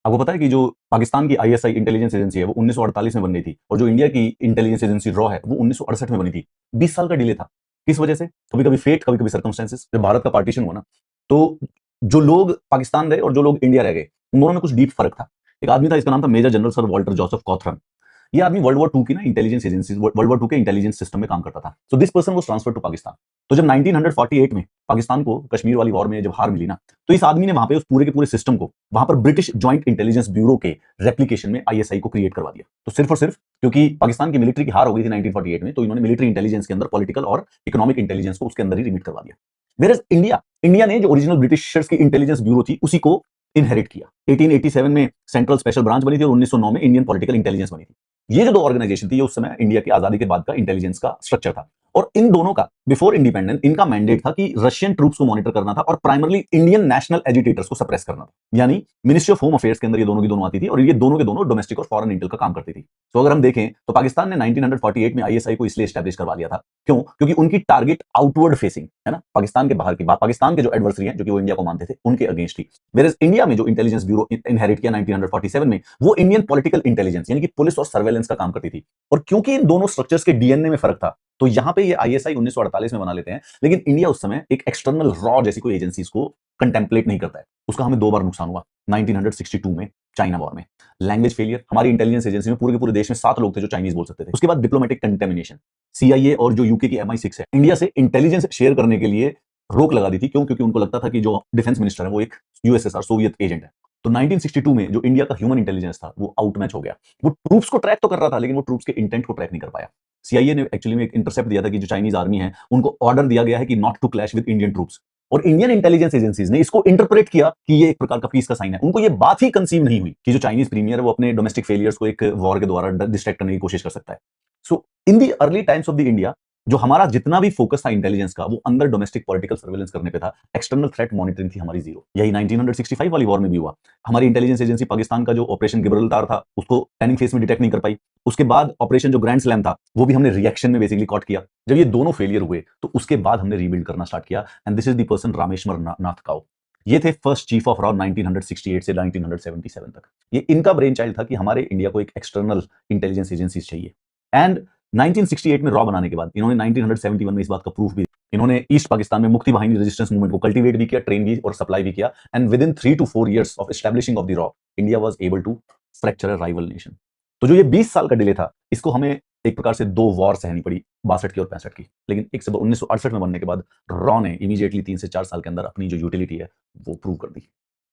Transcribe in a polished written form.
आपको पता है कि जो पाकिस्तान की आईएसआई इंटेलिजेंस एजेंसी है वो 1948 में बन गई थी, और जो इंडिया की इंटेलिजेंस एजेंसी रॉ है वो 1968 में बनी थी। 20 साल का डिले था। किस वजह से? कभी कभी फेट, कभी कभी सर्कमस्टेंसेस। जब भारत का पार्टीशन हुआ ना, तो जो लोग पाकिस्तान रहे और जो लोग इंडिया रह गए, उन दोनों में कुछ डीप फर्क था। एक आदमी था, इसका नाम था major general sir Walter Joseph Cawthorne. ये आदमी वर्ल्ड वॉर 2 की ना इंटेलिजेंस एजेंसी, वर्ल्ड वॉर 2 के इंटेलिजेंस सिस्टम में काम करता था। So this person was transferred to Pakistan. तो जब 1948 में पाकिस्तान को कश्मीर वाली वॉर में जब हार मिली ना, तो इस आदमी ने वहां पे उस पूरे के पूरे सिस्टम को वहां पर ब्रिटिश जॉइंट इंटेलिजेंस ब्यूरो के रेप्लिकेशन में आईएसआई को क्रिएट करवा दिया। तो सिर्फ और सिर्फ क्योंकि पाकिस्तान की मिलिट्री की हार हो गई थी 1948 में, तो इन्होंने मिलिट्री इंटेलिजेंस के अंदर पॉलिटिकल और इकोनॉमिक इंटेलिजेंस को उसके अंदर ही रिमिट करवा दिया। वेयर इंडिया इंडिया ने जो ओरिजिनल ब्रिटिशर्स की इंटेलिजेंस ब्यूरो थी उसी को इनहेरिट किया। 1887 में सेंट्रल स्पेशल ब्रांच बनी थी और 1909 में इंडियन पॉलिटिकल इंटेलिजेंस बनी थी। ये जो दो ऑर्गेनाइजेशन थी, ये उस समय इंडिया की आजादी के बाद का इंटेलिजेंस का स्ट्रक्चर था। और इन दोनों का बिफोर इंडिपेंडेंस इनका मैंडेट था कि रशियन ट्रूप्स को मॉनिटर करना था और प्राइमरली इंडियन नेशनल एजिटेटर्स को सप्रेस करना था। यानी मिनिस्ट्री ऑफ होम अफेयर्स के अंदर ये दोनों की दोनों आती थी, और ये दोनों के दोनों डोमेस्टिक और फॉरेन इंटेल का काम करती थी। तो अगर हम देखें तो पाकिस्तान ने 1948 में आईएसआई को इसलिए एस्टैब्लिश करवा लिया था, क्यों? क्योंकि उनकी टारगेट आउटवर्ड फेसिंग है ना, पाकिस्तान के बाहर की बात, पाकिस्तान के जो एडवर्सरी हैं, जो कि वो इंडिया को मानते थे, उनके अगेंस्ट थी। वेयर इंडिया में जो इंटेलिजेंस ब्यूरो इनहेरिट किया 1947 में, वो इंडियन पॉलिटिकल इंटेलिजेंस यानी कि पुलिस और सर्वेलेंस का काम करती थी। और क्योंकि इन दोनों स्ट्रक्चर्स के डीएनए में फर्क था, तो यहां पे ये आईएसआई 1948 में बना लेते हैं, लेकिन इंडिया उस समय एक एक्सटर्नल रॉ जैसी कोई एजेंसीज को कंटेम्पलेट नहीं करता है। उसका हमें दो बार नुकसान हुआ। 1962 में चाइना वॉर में लैंग्वेज फेलियर, हमारी इंटेलिजेंस एजेंसी में पूरे के पूरे देश में 7 लोग थे जो चाइनीज बोल सकते थे। उसके बाद डिप्लोमेटिक कंटेमिनेशन, सीआईए और जो यूके की MI6 है, इंडिया से इंटेलिजेंस शेयर करने के लिए रोक लगा दी थी। क्यों? क्योंकि उनको लगता था कि जो डिफेंस मिनिस्टर है वो एक यूएसएसआर सोवियत एजेंट है। तो 1962 में जो इंडिया का ह्यूमन इंटेलिजेंस था वो आउटमैच हो गया। वो ट्रूप्स को ट्रैक तो कर रहा था, लेकिन वो ट्रूप्स के इंटेंट को ट्रैक नहीं कर पाया। सीआईए ने एक्चुअली में एक इंटरसेप्ट दिया था कि जो चाइनीज आर्मी है उनको ऑर्डर दिया गया है कि not to clash with Indian troops, और इंडियन इंटेलिजेंस एजेंसीज ने इसको इंटरप्रेट किया कि ये एक प्रकार का पीस का साइन है। उनको ये बात ही कंसीव नहीं हुई कि जो चाइनीज प्रीमियर है वो अपने डोमेस्टिक फेलियर्स को एक वॉर के द्वारा डिस्ट्रैक्ट करने की कोशिश कर सकता है। So in the early times of the India, जो हमारा जितना भी फोकस था इंटेलिजेंस का, वो अंदर डोमेस्टिक पॉलिटिकल सर्वेलेंस करने पे था। एक्सटर्नल थ्रेट मॉनिटरिंग थी हमारी जीरो। यही 1965 वाली वॉर में भी हुआ। हमारी इंटेलिजेंस एजेंसी पाकिस्तान का जो ऑपरेशन गिब्राल्टार था उसको प्लानिंग फेज में डिटेक्ट नहीं कर पाई। उसके बाद ऑपरेशन जो ग्रैंड स्लैम था वो भी हमने रिएक्शन में बेसिकली कॉट किया। जब ये दोनों फेलियर हुए तो उसके बाद हमने रीबिल्ड करना स्टार्ट किया, and this is the person Rameshwar Nath cow. ये थे फर्स्ट चीफ ऑफ रॉ 1968 से 1977 तक। ये इनका ब्रेन चाइल्ड था कि हमारे इंडिया को एक एक्सटर्नल इंटेलिजेंस एजेंसी चाहिए। एंड 1968 में रॉ बनाने के बाद इन्होंने 1971 में इस बात का प्रूफ भी, इन्होंने ईस्ट पाकिस्तान में मुक्ति वाहिनी रेजिस्टेंस मूवमेंट को कल्टीवेट भी किया, ट्रेन भी और सप्लाई भी किया, and within 3 to 4 years of establishing of the रॉ, India was able to fracture a rival nation. तो जो ये 20 साल का डिले था, इसको हमें एक प्रकार से 2 वॉर सहनी पड़ी, 62 की और 65 की। लेकिन एक से 1968 में बनने के बाद रॉ ने इमीडिएटली 3 से 4 साल के अंदर अपनी जो यूटिलिटी है वो प्रूव कर दी।